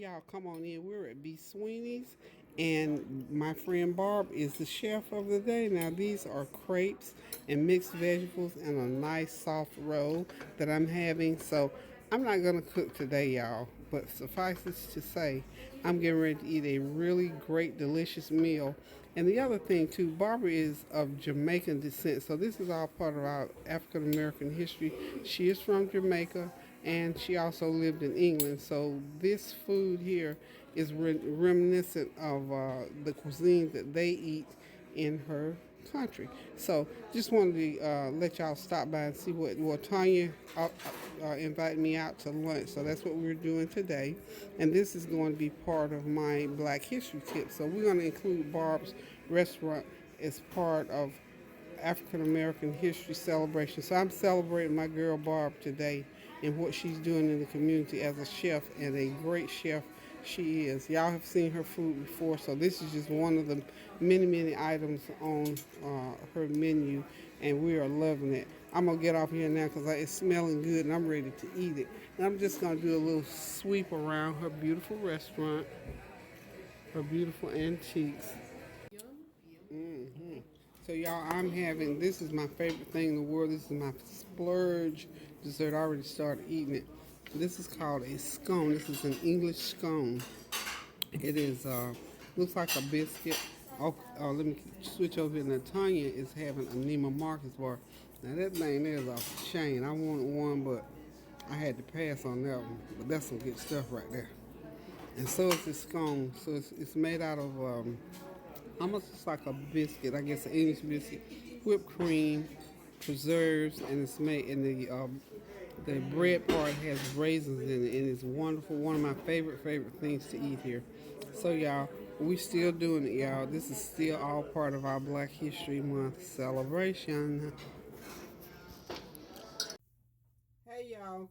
Y'all come on in. We're at B. Sweeney's, and my friend Barb is the chef of the day. Now, these are crepes and mixed vegetables and a nice soft roll that I'm having. So, I'm not going to cook today, y'all, but suffice it to say, I'm getting ready to eat a really great, delicious meal. And the other thing, too, Barbara is of Jamaican descent, so this is all part of our African American history. She is from Jamaica, and she also lived in England. So this food here is reminiscent of the cuisine that they eat in her country. So just wanted to let y'all stop by and see what Tanya invited me out to lunch. So that's what we're doing today, and this is going to be part of my Black History tip. So we're going to include Barb's restaurant as part of African American History Celebration. So I'm celebrating my girl Barb today and what she's doing in the community as a chef, and a great chef she is. Y'all have seen her food before, so this is just one of the many items on her menu, and we are loving it. I'm gonna get off here now because it's smelling good and I'm ready to eat it. And I'm just gonna do a little sweep around her beautiful restaurant, her beautiful antiques. So y'all, I'm having, this is my favorite thing in the world. This is my splurge dessert. I already started eating it. This is called a scone. This is an English scone. It is, looks like a biscuit. Let me switch over here. Tanya is having a Neiman Marcus bar. Now that thing there is off the chain. I wanted one, but I had to pass on that one. But that's some good stuff right there. And so is this scone. So it's made out of almost just like a biscuit, I guess an English biscuit, whipped cream, preserves, and it's made in the bread part has raisins in it, and it's wonderful. One of my favorite things to eat here. So y'all, we still doing it, y'all. This is still all part of our Black History Month celebration. Hey y'all,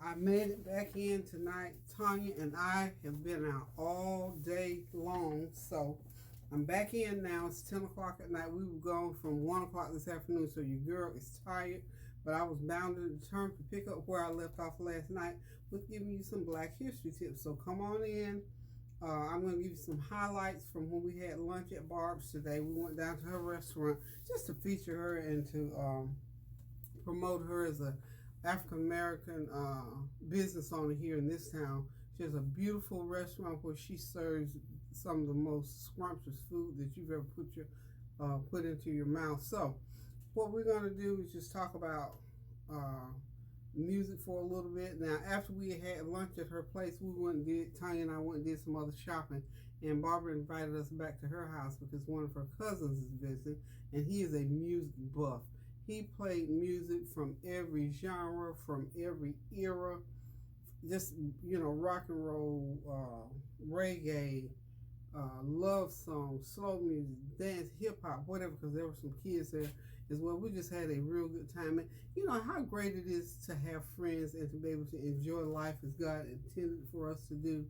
I made it back in tonight. Tanya and I have been out all day long, so I'm back in now. It's 10 o'clock at night. We were gone from 1 o'clock this afternoon, so your girl is tired, but I was bound and determined to pick up where I left off last night with giving you some Black History tips. So come on in. I'm going to give you some highlights from when we had lunch at Barb's today. We went down to her restaurant just to feature her and to promote her as a African American business owner here in this town. She has a beautiful restaurant where she serves some of the most scrumptious food that you've ever put into your mouth. So, what we're going to do is just talk about music for a little bit. Now, after we had lunch at her place, Tanya and I went and did some other shopping, and Barbara invited us back to her house because one of her cousins is visiting, and he is a music buff. He played music from every genre, from every era, just, rock and roll, reggae, love songs, slow music, dance, hip hop, whatever, because there were some kids there as well. We just had a real good time. And you know how great it is to have friends and to be able to enjoy life as God intended for us to do,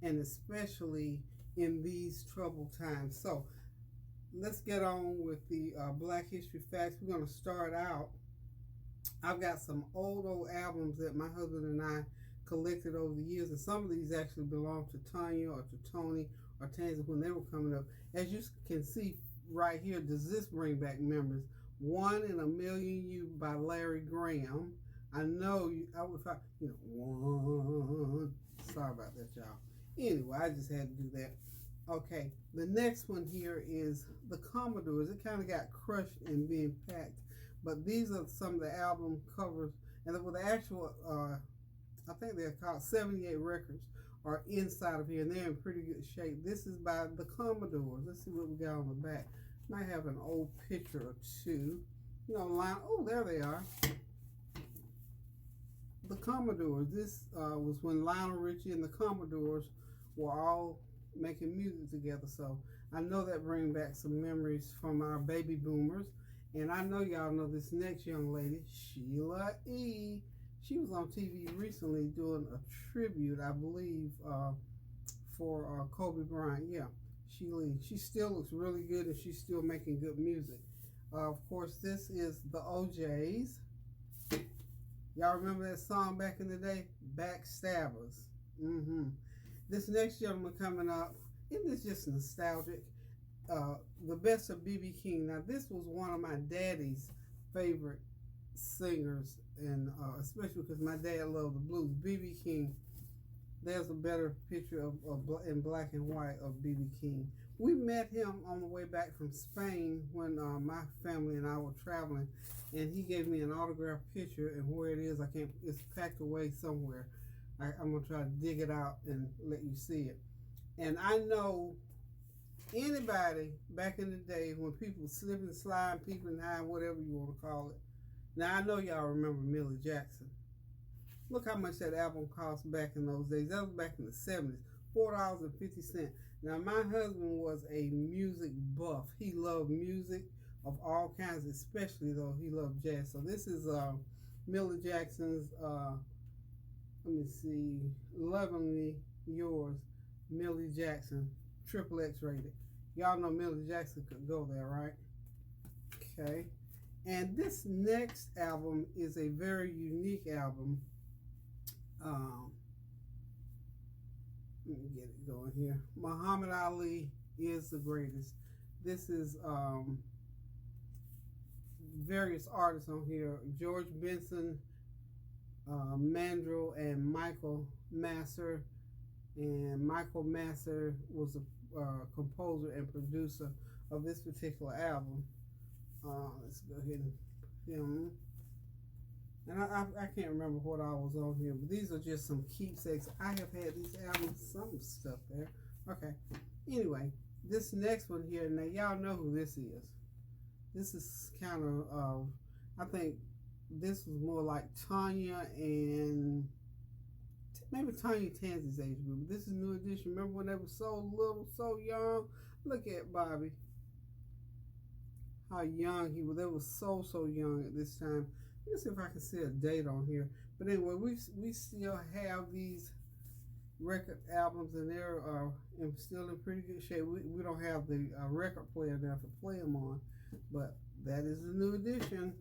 and especially in these troubled times. So, let's get on with the Black History facts. We're going to start out. I've got some old albums that my husband and I collected over the years, and some of these actually belong to Tanya or to Tony or Tanza when they were coming up. As you can see right here, does this bring back memories? One in a Million You by Larry Graham. I know one. Sorry about that, y'all. Anyway, I just had to do that. Okay, the next one here is the Commodores. It kind of got crushed and being packed, but these are some of the album covers, and with the actual, I think they're called 78 records, are inside of here, and they're in pretty good shape. This is by the Commodores. Let's see what we got on the back. Might have an old picture or two. Oh, there they are. The Commodores. This was when Lionel Richie and the Commodores were all making music together. So I know that brings back some memories from our baby boomers. And I know y'all know this next young lady, Sheila E. She was on TV recently doing a tribute, I believe, for Kobe Bryant. Yeah, Sheila E. She still looks really good and she's still making good music. Of course, this is the OJs. Y'all remember that song back in the day? Backstabbers. This next gentleman coming up, isn't this just nostalgic? The Best of B.B. King. Now, this was one of my daddy's favorite singers, and especially because my dad loved the blues. B.B. King. There's a better picture in black and white of B.B. King. We met him on the way back from Spain when my family and I were traveling, and he gave me an autographed picture. And where it is, I can't. It's packed away somewhere. I'm gonna try to dig it out and let you see it. And I know anybody back in the day when people slipping, sliding, peeping high, whatever you want to call it. Now I know y'all remember Millie Jackson. Look how much that album cost back in those days. That was back in the 70s, $4.50. Now my husband was a music buff. He loved music of all kinds, especially though he loved jazz. So this is Millie Jackson's. Let me see, Lovingly Yours, Millie Jackson, XXX rated. Y'all know Millie Jackson could go there, right? Okay. And this next album is a very unique album. Let me get it going here. Muhammad Ali is the greatest. This is various artists on here. George Benson, Mandrell, and Michael Masser. And Michael Masser was a composer and producer of this particular album. Let's go ahead and film. And I can't remember what I was on here, but these are just some keepsakes. I have had these albums, some stuff there. Okay. Anyway, this next one here, now y'all know who this is. This is kind of, I think this was more like Tanya and maybe Tanya Tanzi's age group. This is New Edition. Remember when they were so little, so young? Look at Bobby. How young he was. They were so young at this time. Let me see if I can see a date on here. But anyway, we still have these record albums, and they're still in pretty good shape. We don't have the record player now to play them on, but that is the New Edition.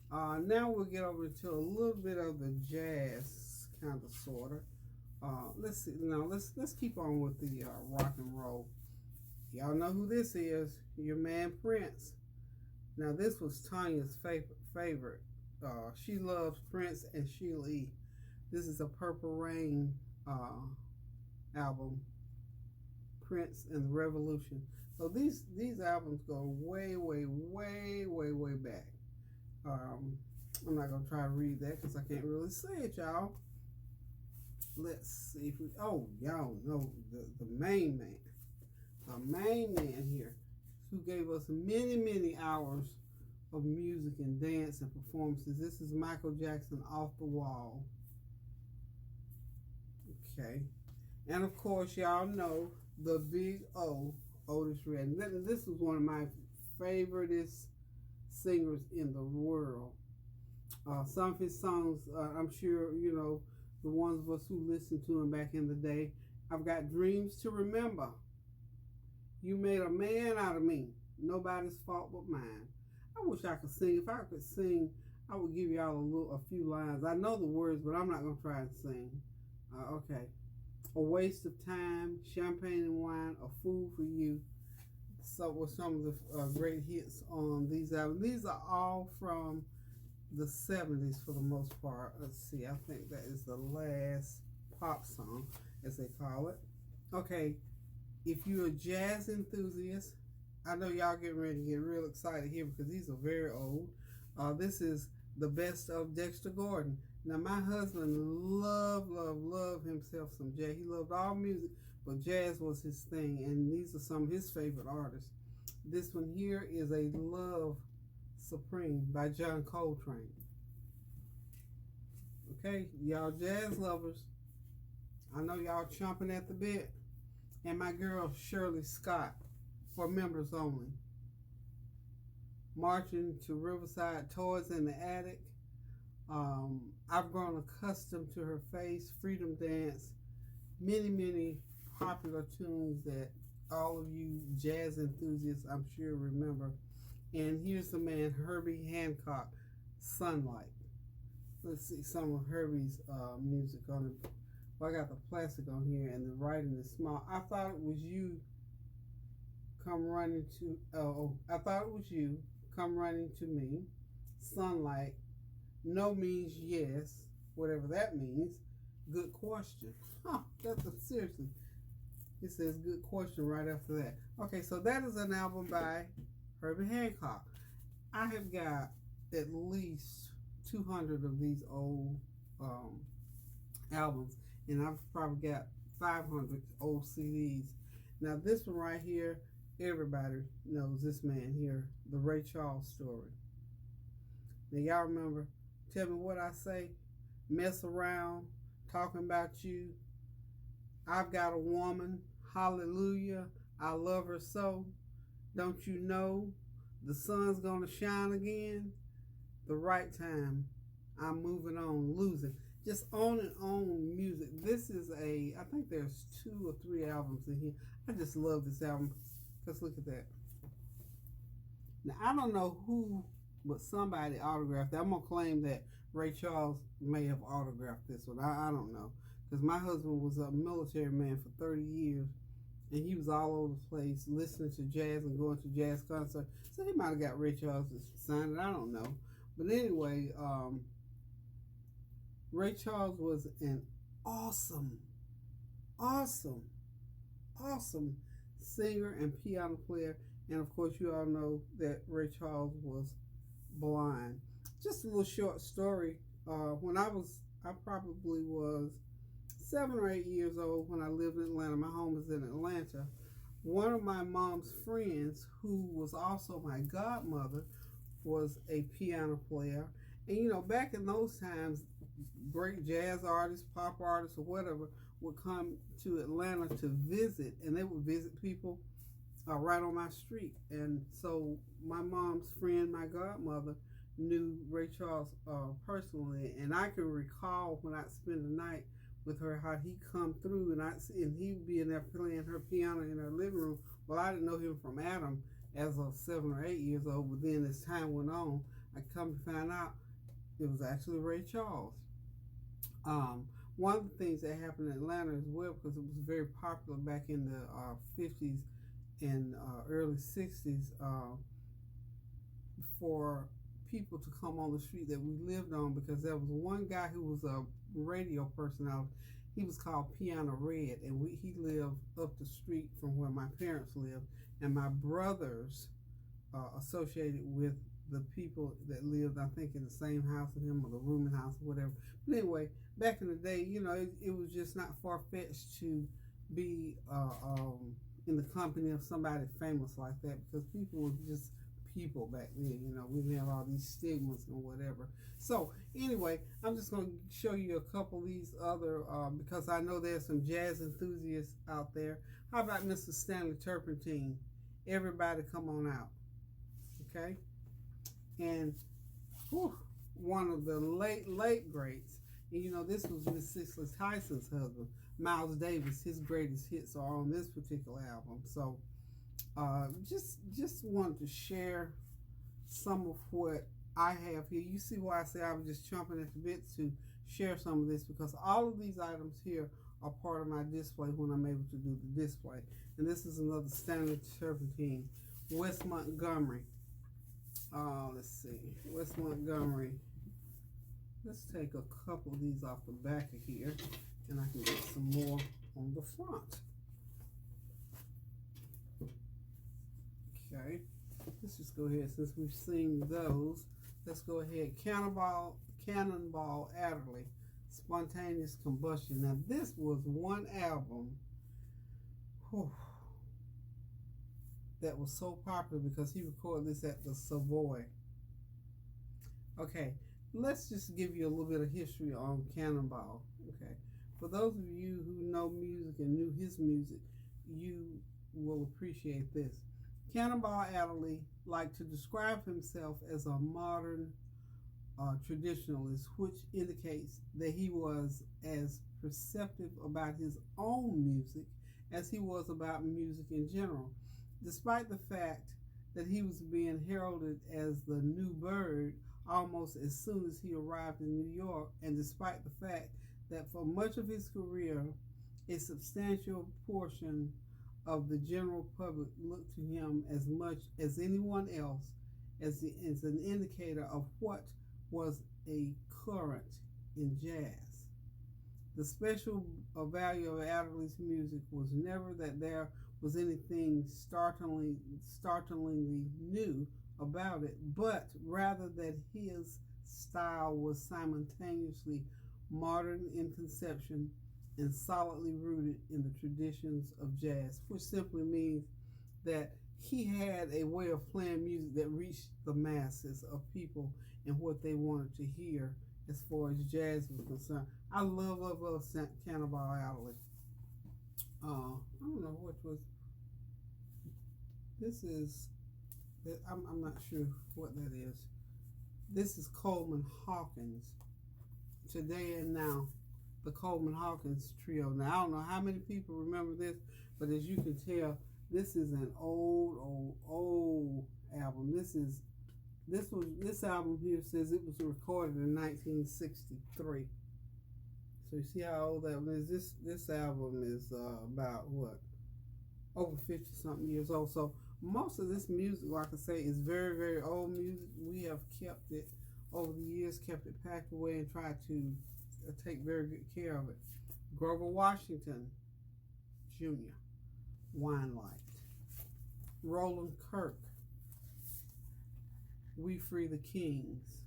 Now we'll get over to a little bit of the jazz, kind of, sort of. Let's see. Now let's keep on with the rock and roll. Y'all know who this is? Your man Prince. Now this was Tanya's favorite. She loves Prince and Sheila E. This is a Purple Rain album, Prince and the Revolution. So these albums go way back. I'm not gonna try to read that because I can't really say it, y'all. Let's see if we. Oh, y'all know the main man here, who gave us many hours of music and dance and performances. This is Michael Jackson, Off the Wall. Okay. And of course, y'all know the big O, Otis Redding. This was one of my favoriteest singers in the world. Some of his songs, I'm sure, you know, the ones of us who listened to him back in the day. I've got dreams to remember. You made a man out of me. Nobody's fault but mine. I wish I could sing. If I could sing, I would give y'all a few lines. I know the words, but I'm not going to try and sing. Okay. A waste of time, champagne and wine, a fool for you. So were some of the great hits on these albums. These are all from the 70s for the most part. Let's see. I think that is the last pop song, as they call it. Okay. If you're a jazz enthusiast, I know y'all getting ready to get real excited here because these are very old. This is the best of Dexter Gordon. Now, my husband loved himself some jazz. He loved all music, but jazz was his thing, and these are some of his favorite artists. This one here is a Love Supreme by John Coltrane. Okay, y'all jazz lovers, I know y'all chomping at the bit. And my girl Shirley Scott, for members only. Marching to Riverside, Toys in the Attic. I've grown accustomed to her face, Freedom Dance, many popular tunes that all of you jazz enthusiasts, I'm sure, remember. And here's the man, Herbie Hancock, Sunlight. Let's see some of Herbie's music on it. Well, I got the plastic on here and the writing is small. I thought it was you. Come running to. Oh, I thought it was you. Come running to me. Sunlight. No means yes. Whatever that means. Good question. Huh? That's seriously. It says good question right after that. Okay, so that is an album by Herbie Hancock. I have got at least 200 of these old albums, and I've probably got 500 old CDs. Now this one right here, everybody knows this man here, the Ray Charles story. Now y'all remember, tell me what I say, mess around, talking about you, I've got a woman, hallelujah, I love her so, don't you know, the sun's gonna shine again, the right time, I'm moving on, losing. Just on and on music. This is I think there's 2 or 3 albums in here. I just love this album. Because look at that. Now, I don't know who, but somebody autographed it. I'm going to claim that Ray Charles may have autographed this one. I don't know. Because my husband was a military man for 30 years. And he was all over the place listening to jazz and going to jazz concerts. So he might have got Ray Charles to sign it. I don't know. But anyway, Ray Charles was an awesome singer and piano player. And of course, you all know that Ray Charles was blind. Just a little short story. When I probably was 7 or 8 years old when I lived in Atlanta. My home was in Atlanta. One of my mom's friends, who was also my godmother, was a piano player. And you know, back in those times, great jazz artists, pop artists, or whatever would come to Atlanta to visit, and they would visit people right on my street. And so my mom's friend, my godmother, knew Ray Charles personally, and I can recall when I'd spend the night with her how he'd come through, and he'd be in there playing her piano in her living room. Well, I didn't know him from Adam as of 7 or 8 years old, but then as time went on, I come to find out it was actually Ray Charles. One of the things that happened in Atlanta as well, because it was very popular back in the 50s and early 60s, for people to come on the street that we lived on, because there was one guy who was a radio personality. He was called Piano Red, and he lived up the street from where my parents lived, and my brothers associated with the people that lived, I think, in the same house as him, or the rooming house, or whatever. But anyway, back in the day, you know, it was just not far-fetched to be in the company of somebody famous like that, because people were just people back then. You know, we didn't have all these stigmas and whatever. So anyway, I'm just going to show you a couple of these other, because I know there's some jazz enthusiasts out there. How about Mr. Stanley Turpentine? Everybody come on out. Okay? And whew, one of the late greats, and you know, this was Miss Cicely Tyson's husband, Miles Davis. His greatest hits are on this particular album. So just wanted to share some of what I have here. You see why I say I was just chomping at the bit to share some of this, because all of these items here are part of my display when I'm able to do the display. And this is another Stanley Turpentine, West Montgomery. Let's see, West Montgomery. Let's take a couple of these off the back of here, and I can get some more on the front. Okay, let's just go ahead, since we've seen those, let's go ahead. Cannonball Adderley, Spontaneous Combustion. Now this was one album that was so popular because he recorded this at the Savoy. Okay, let's just give you a little bit of history on Cannonball. Okay, for those of you who know music and knew his music, you will appreciate this. Cannonball Adderley liked to describe himself as a modern traditionalist, which indicates that he was as perceptive about his own music as he was about music in general. Despite the fact that he was being heralded as the new bird almost as soon as he arrived in New York, and despite the fact that for much of his career, a substantial portion of the general public looked to him as much as anyone else as an indicator of what was a current in jazz. The special value of Adderley's music was never that there was anything startlingly new about it, but rather that his style was simultaneously modern in conception and solidly rooted in the traditions of jazz, which simply means that he had a way of playing music that reached the masses of people and what they wanted to hear as far as jazz was concerned. I love Cannonball Adderley. I don't know what was. This is. I'm not sure what that is. This is Coleman Hawkins. Today and Now, the Coleman Hawkins Trio. Now I don't know how many people remember this, but as you can tell, this is an old album. This album here says it was recorded in 1963. So you see how old that one is. This album is about what, over 50 something years old. So most of this music, like I say, is very, very old music. We have kept it over the years, kept it packed away, and tried to take very good care of it. Grover Washington Jr., Wine Light. Roland Kirk, We Free the Kings.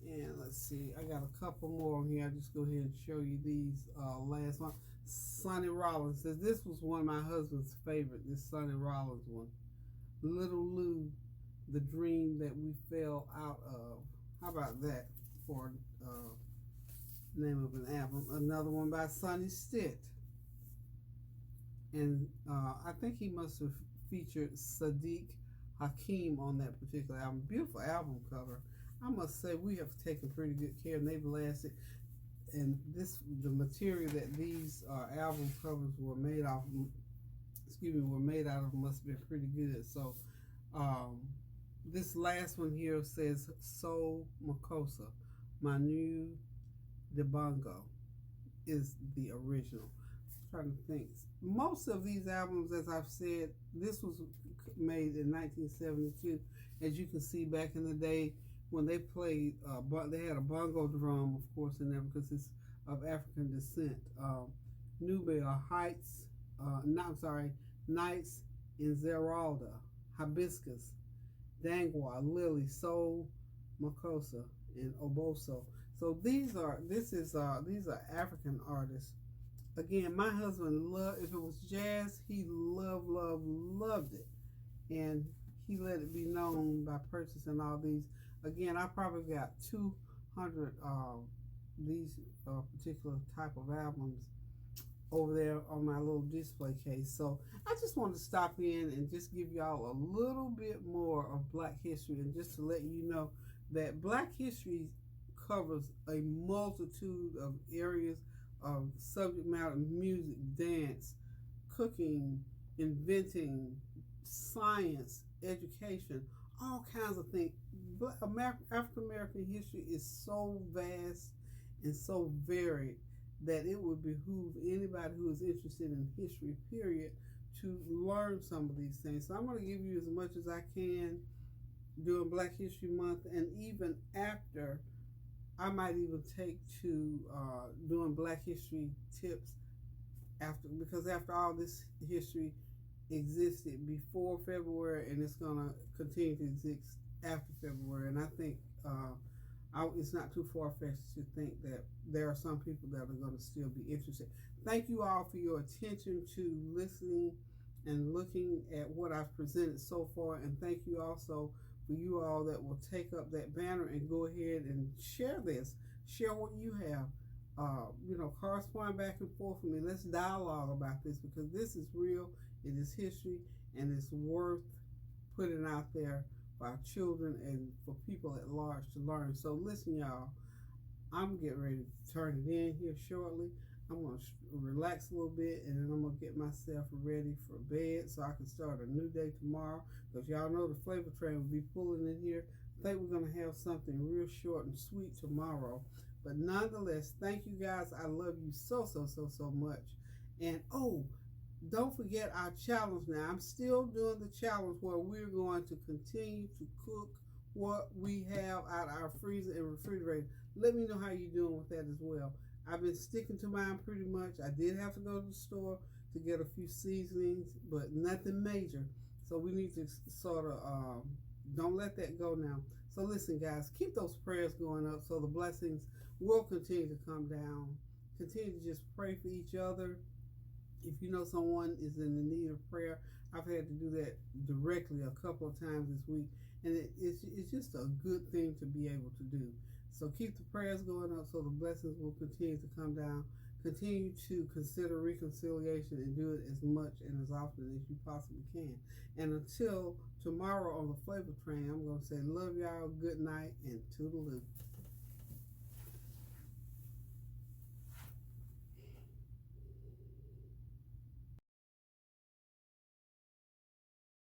And let's see, I got a couple more on here. I'll just go ahead and show you these last one. Sonny Rollins says this was one of my husband's favorite, this Sonny Rollins one. Little Lou, The Dream That We Fell Out Of. How about that for name of an album? Another one by Sonny Stitt. And I think he must have featured Sadiq Hakim on that particular album. Beautiful album cover. I must say we have taken pretty good care, and they've lasted. And the material that these album covers were made out of must be pretty good. So this last one here says Soul Makossa, Manu Dibango is the original. I'm trying to think. Most of these albums, as I've said, this was made in 1972. As you can see, back in the day when they played, they had a bongo drum, of course, in there because it's of African descent. Nubia Heights, Nights in Zeralda, Hibiscus, Dangwa, Lily, Soul Makossa, and Oboso. So these are African artists. Again, my husband loved, if it was jazz, he loved it. And he let it be known by purchasing all these. Again, I probably got 200 these particular type of albums over there on my little display case. So I just wanted to stop in and just give y'all a little bit more of Black history, and just to let you know that Black history covers a multitude of areas of subject matter: music, dance, cooking, inventing, science, education, all kinds of things. But African American history is so vast and so varied that it would behoove anybody who is interested in history, period, to learn some of these things. So I'm going to give you as much as I can during Black History Month, and even after, I might even take to doing Black History tips because after all, this history existed before February, and it's going to continue to exist after February. And I think it's not too far-fetched to think that there are some people that are going to still be interested. Thank you all for your attention to listening and looking at what I've presented so far, and thank you also for you all that will take up that banner and go ahead and share this. Share what you have. Correspond back and forth with me. Let's dialogue about this, because this is real, it is history, and it's worth putting out there for our children and for people at large to learn. So listen, y'all, I'm getting ready to turn it in here shortly. I'm going to relax a little bit, and then I'm going to get myself ready for bed so I can start a new day tomorrow, because y'all know the flavor train will be pulling in here. I think we're going to have something real short and sweet tomorrow But nonetheless, thank you guys. I love you so, so, so, so much. And oh, don't forget our challenge now. I'm still doing the challenge where we're going to continue to cook what we have out of our freezer and refrigerator. Let me know how you're doing with that as well. I've been sticking to mine pretty much. I did have to go to the store to get a few seasonings, but nothing major. So we need to sort of don't let that go now. So listen, guys, keep those prayers going up so the blessings will continue to come down. Continue to just pray for each other. If you know someone is in the need of prayer, I've had to do that directly a couple of times this week, and it's just a good thing to be able to do. So keep the prayers going up so the blessings will continue to come down. Continue to consider reconciliation and do it as much and as often as you possibly can. And until tomorrow on the Flavor Train, I'm going to say love y'all, good night, and toodaloo.